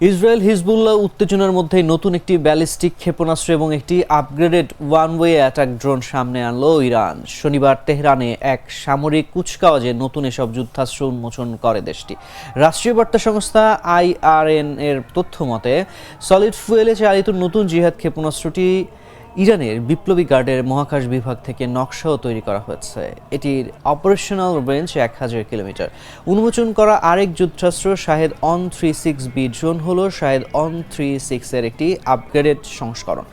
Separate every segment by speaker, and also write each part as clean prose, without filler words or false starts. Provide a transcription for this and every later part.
Speaker 1: Israel Hezbollah উত্তেজনার মধ্যে নতুন একটি ব্যালিস্টিক ক্ষেপণাস্ত্র এবং একটি upgraded one way attack drone সামনে আনলো ইরান। শনিবার তেহরানে এক সামরিক কুচকাওয়াজে নতুন এসব যুদ্ধাস্ত্র উন্মোচন করে দেশটি। রাষ্ট্রীয় বার্তা সংস্থা IRN এর তথ্য মতে সলিড ফুয়েলে চালিত নতুন জিহাদ ক্ষেপণাস্ত্রটি ইরানের বিপ্লবী গার্ডের মহাকাশ বিভাগ থেকে নকশাও তৈরি করা হয়েছে। এটির অপারেশনাল রেঞ্জ 1000 কিলোমিটার। উন্মোচন করা আরেক যুদ্ধাস্ত্র শাহেদ ON-36B ড্রোন হল শাহেদ ON-36 এর একটি আপগ্রেডেড সংস্করণ।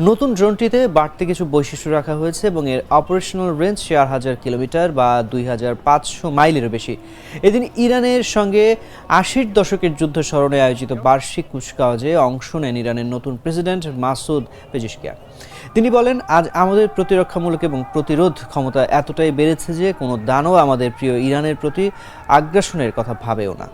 Speaker 1: নতুন ড্রোনটিতে বাড়তি কিছু বৈশিষ্ট্য রাখা হয়েছে এবং এর অপারেশনাল রেঞ্জ 4000 কিলোমিটার বা 2500 মাইলেরও বেশি। এদিন ইরানের সঙ্গে 80-র দশকের যুদ্ধ স্মরণে আয়োজিত বার্ষিক কুচকাওয়াজে অংশ নেন ইরানের নতুন প্রেসিডেন্ট মাসুদ পেজিশকিয়ান। তিনি বলেন, আজ আমাদের প্রতিরক্ষামূলক এবং প্রতিরোধ ক্ষমতা এতটাই বেড়েছে যে কোনো দানও আমাদের প্রিয় ইরানের প্রতি আগ্রাসনের কথা ভাবেও না।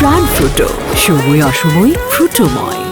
Speaker 2: প্রাণ ফ্রুটো, সময় অসময় ফ্রুটোময়।